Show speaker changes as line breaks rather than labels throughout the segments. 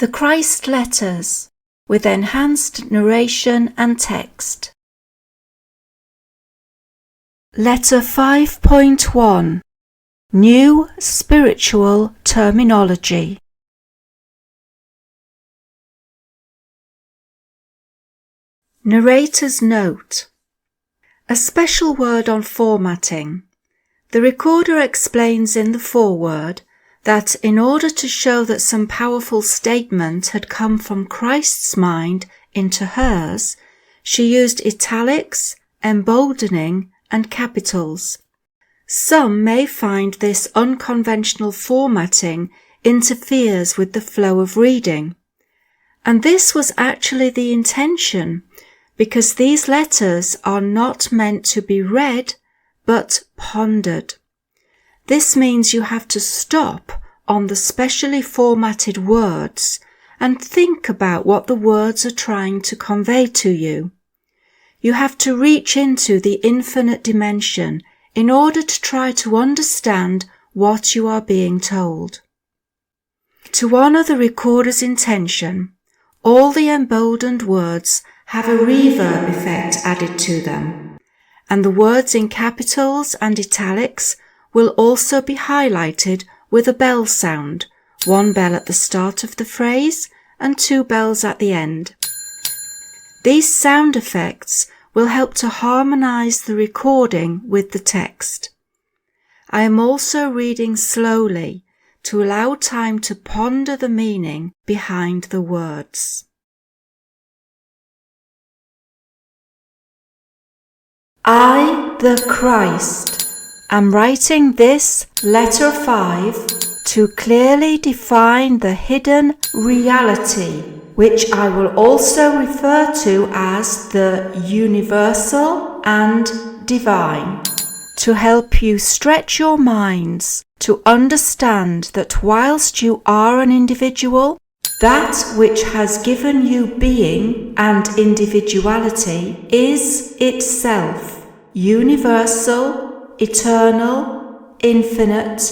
The Christ Letters, with enhanced narration and text. Letter 5.1. New Spiritual Terminology. Narrator's Note. A special word on formatting. The recorder explains in the foreword that in order to show that some powerful statement had come from Christ's mind into hers, she used italics, emboldening, and capitals. Some may find this unconventional formatting interferes with the flow of reading. And this was actually the intention, because these letters are not meant to be read, but pondered. This means you have to stop on the specially formatted words and think about what the words are trying to convey to you. You have to reach into the infinite dimension in order to try to understand what you are being told. To honor the recorder's intention, all the emboldened words have a reverb effect added to them, and the words in capitals and italics will also be highlighted with a bell sound, one bell at the start of the phrase and two bells at the end. These sound effects will help to harmonize the recording with the text. I am also reading slowly to allow time to ponder the meaning behind the words. I, the Christ, am writing this letter 5 to clearly define the hidden reality, which I will also refer to as the universal and divine, to help you stretch your minds to understand that whilst you are an individual, that which has given you being and individuality is itself universal, eternal, infinite,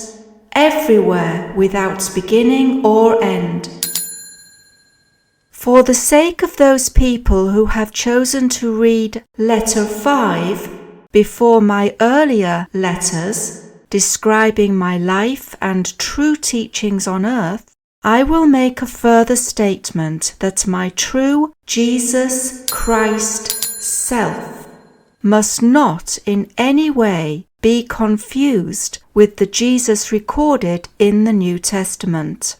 everywhere without beginning or end. For the sake of those people who have chosen to read letter 5 before my earlier letters describing my life and true teachings on earth, I will make a further statement that my true Jesus Christ self must not in any way be confused with the Jesus recorded in the New Testament.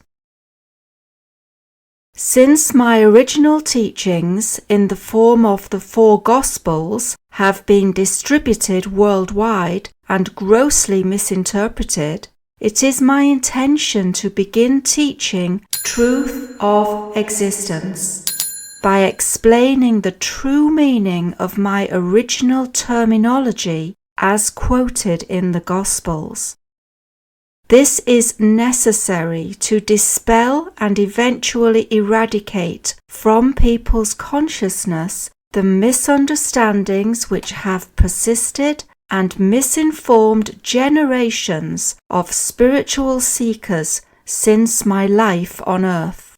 Since my original teachings in the form of the 4 Gospels have been distributed worldwide and grossly misinterpreted, it is my intention to begin teaching truth of existence by explaining the true meaning of my original terminology as quoted in the Gospels. This is necessary to dispel and eventually eradicate from people's consciousness the misunderstandings which have persisted and misinformed generations of spiritual seekers since my life on earth.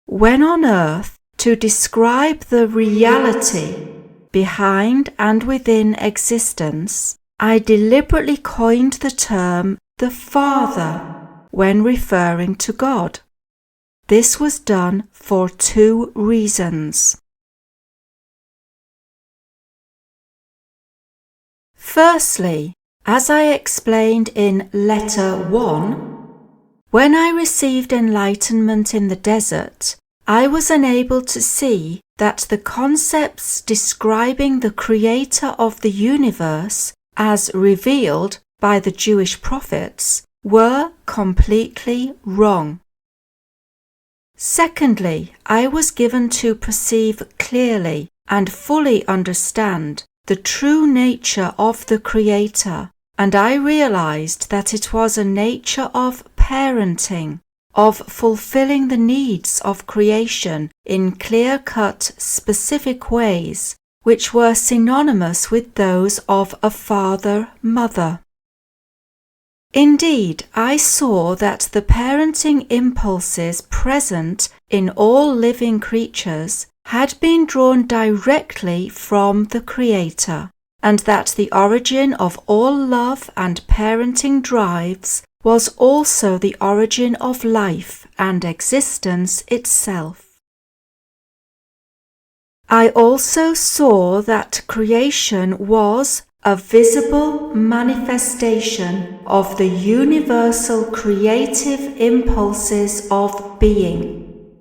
When on earth, to describe the reality behind and within existence, I deliberately coined the term the Father when referring to God. This was done for 2 reasons. Firstly, as I explained in letter 1, when I received enlightenment in the desert, I was enabled to see that the concepts describing the Creator of the universe as revealed by the Jewish prophets were completely wrong. Secondly, I was given to perceive clearly and fully understand the true nature of the Creator, and I realized that it was a nature of parenting, of fulfilling the needs of creation in clear-cut, specific ways, which were synonymous with those of a father-mother. Indeed, I saw that the parenting impulses present in all living creatures had been drawn directly from the Creator, and that the origin of all love and parenting drives was also the origin of life and existence itself. I also saw that creation was a visible manifestation of the universal creative impulses of being,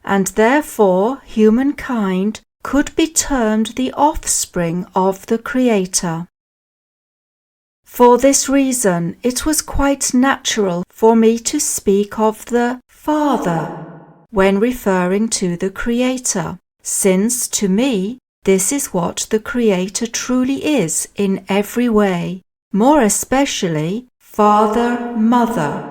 and therefore humankind could be termed the offspring of the Creator. For this reason, it was quite natural for me to speak of the Father when referring to the Creator, since to me this is what the Creator truly is in every way, more especially Father, Mother.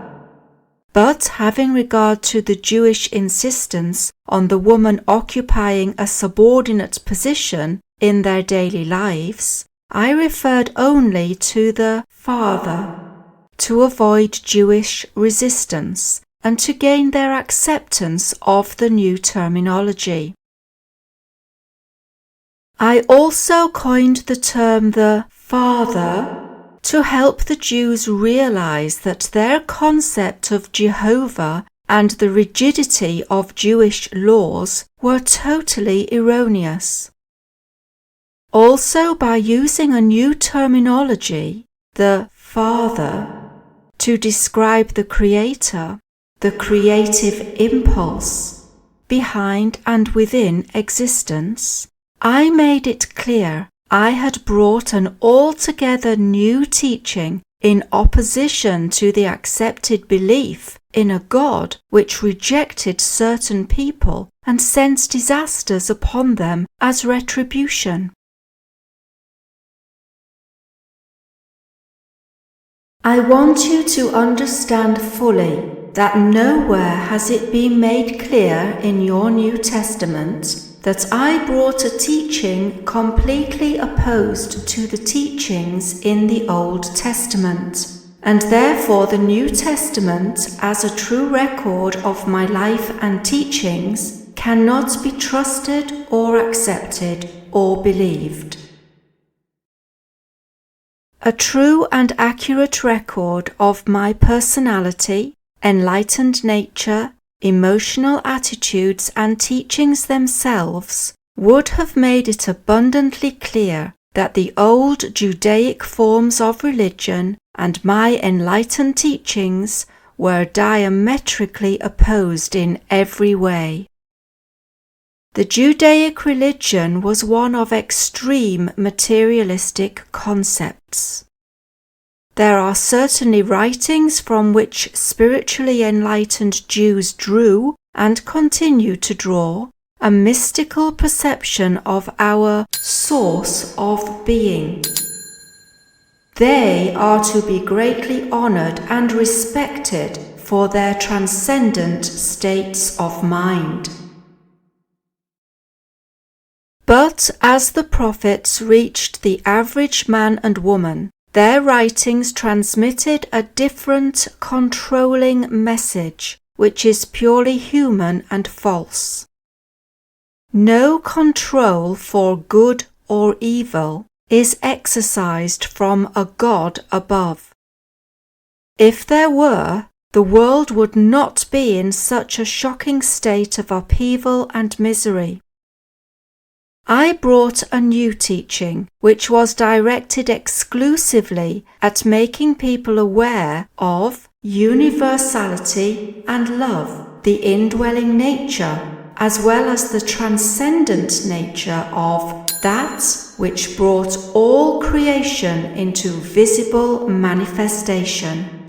But having regard to the Jewish insistence on the woman occupying a subordinate position in their daily lives, I referred only to the Father, to avoid Jewish resistance and to gain their acceptance of the new terminology. I also coined the term the Father to help the Jews realize that their concept of Jehovah and the rigidity of Jewish laws were totally erroneous. Also, by using a new terminology, the Father, to describe the Creator, the creative impulse behind and within existence, I made it clear I had brought an altogether new teaching in opposition to the accepted belief in a God which rejected certain people and sent disasters upon them as retribution. I want you to understand fully that nowhere has it been made clear in your New Testament that I brought a teaching completely opposed to the teachings in the Old Testament, and therefore the New Testament, as a true record of my life and teachings, cannot be trusted or accepted or believed. A true and accurate record of my personality, enlightened nature, emotional attitudes and teachings themselves would have made it abundantly clear that the old Judaic forms of religion and my enlightened teachings were diametrically opposed in every way. The Judaic religion was one of extreme materialistic concepts. There are certainly writings from which spiritually enlightened Jews drew and continue to draw a mystical perception of our source of being. They are to be greatly honored and respected for their transcendent states of mind. But as the prophets reached the average man and woman, their writings transmitted a different, controlling message, which is purely human and false. No control for good or evil is exercised from a God above. If there were, the world would not be in such a shocking state of upheaval and misery. I brought a new teaching, which was directed exclusively at making people aware of universality and love, the indwelling nature, as well as the transcendent nature of that which brought all creation into visible manifestation.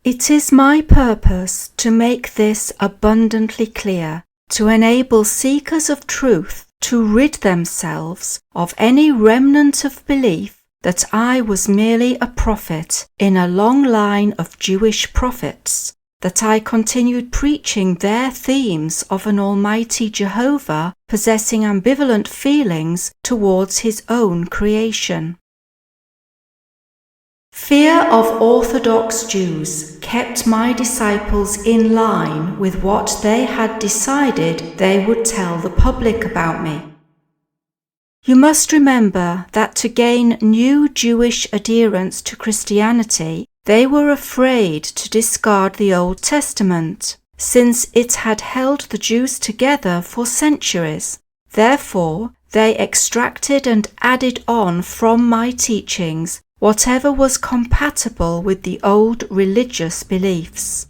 It is my purpose to make this abundantly clear, to enable seekers of truth to rid themselves of any remnant of belief that I was merely a prophet in a long line of Jewish prophets, that I continued preaching their themes of an Almighty Jehovah possessing ambivalent feelings towards his own creation. Fear of Orthodox Jews kept my disciples in line with what they had decided they would tell the public about me. You must remember that to gain new Jewish adherents to Christianity, they were afraid to discard the Old Testament, since it had held the Jews together for centuries. Therefore, they extracted and added on from my teachings whatever was compatible with the old religious beliefs.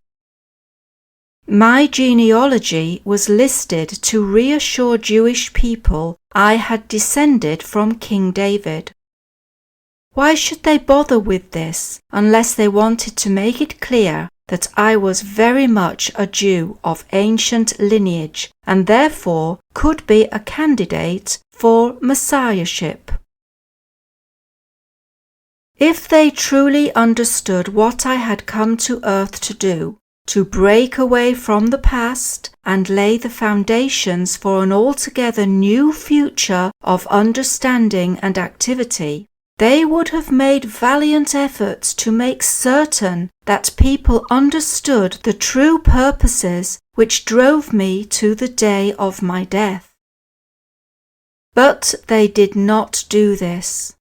My genealogy was listed to reassure Jewish people I had descended from King David. Why should they bother with this unless they wanted to make it clear that I was very much a Jew of ancient lineage and therefore could be a candidate for messiahship? If they truly understood what I had come to earth to do, to break away from the past and lay the foundations for an altogether new future of understanding and activity, they would have made valiant efforts to make certain that people understood the true purposes which drove me to the day of my death. But they did not do this.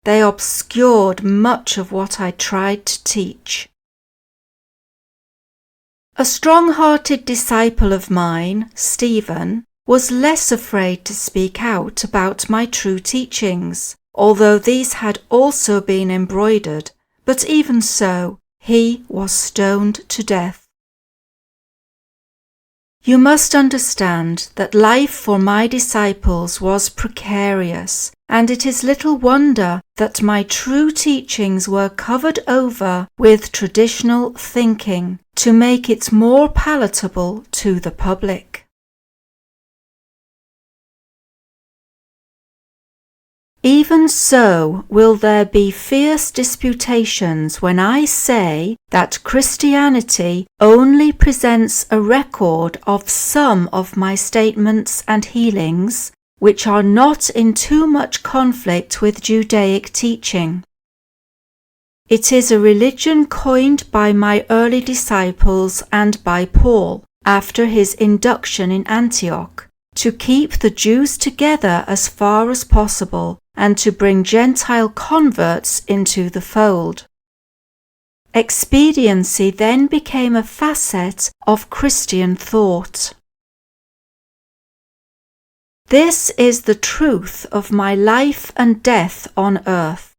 They obscured much of what I tried to teach. A strong-hearted disciple of mine, Stephen, was less afraid to speak out about my true teachings, although these had also been embroidered, but even so, he was stoned to death. You must understand that life for my disciples was precarious, and it is little wonder that my true teachings were covered over with traditional thinking to make it more palatable to the public. Even so will there be fierce disputations when I say that Christianity only presents a record of some of my statements and healings, which are not in too much conflict with Judaic teaching. It is a religion coined by my early disciples and by Paul after his induction in Antioch, to keep the Jews together as far as possible and to bring Gentile converts into the fold. Expediency then became a facet of Christian thought. This is the truth of my life and death on earth.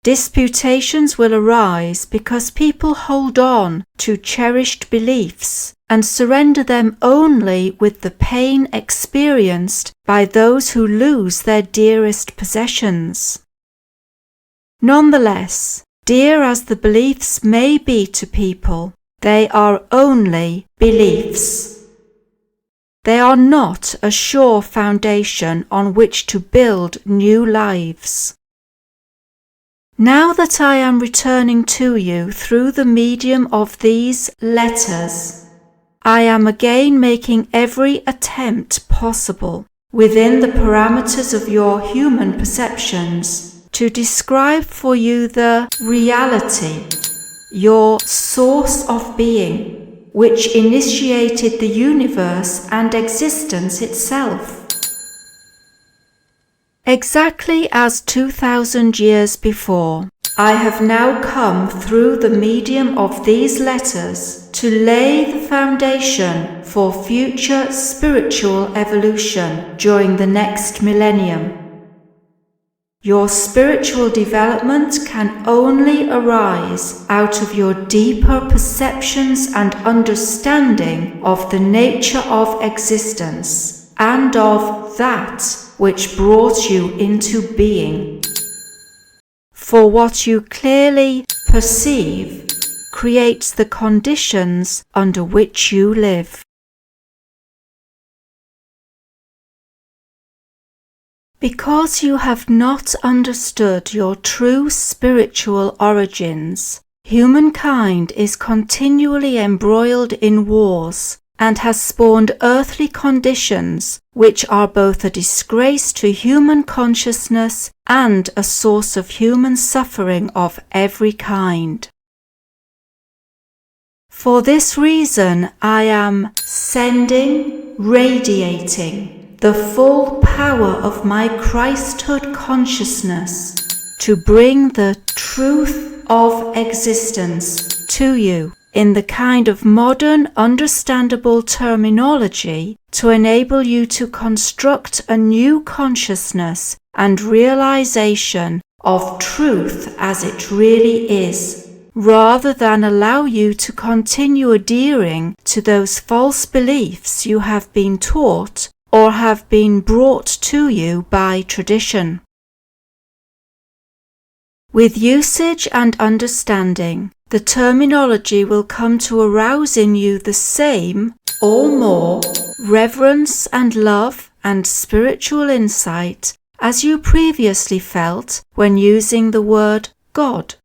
Disputations will arise because people hold on to cherished beliefs and surrender them only with the pain experienced by those who lose their dearest possessions. Nonetheless, dear as the beliefs may be to people, they are only beliefs. They are not a sure foundation on which to build new lives. Now that I am returning to you through the medium of these letters, I am again making every attempt possible, within the parameters of your human perceptions, to describe for you the reality, your source of being, which initiated the universe and existence itself. Exactly as 2,000 years before, I have now come through the medium of these letters to lay the foundation for future spiritual evolution during the next millennium. Your spiritual development can only arise out of your deeper perceptions and understanding of the nature of existence and of that which brought you into being. For what you clearly perceive creates the conditions under which you live. Because you have not understood your true spiritual origins, humankind is continually embroiled in wars, and has spawned earthly conditions which are both a disgrace to human consciousness and a source of human suffering of every kind. For this reason, I am radiating the full power of my Christhood consciousness to bring the truth of existence to you in the kind of modern, understandable terminology to enable you to construct a new consciousness and realization of truth as it really is, rather than allow you to continue adhering to those false beliefs you have been taught or have been brought to you by tradition. With usage and understanding, the terminology will come to arouse in you the same, or more, reverence and love and spiritual insight as you previously felt when using the word God.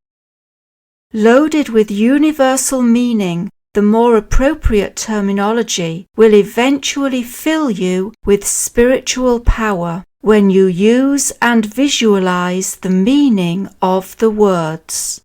Loaded with universal meaning, the more appropriate terminology will eventually fill you with spiritual power when you use and visualize the meaning of the words.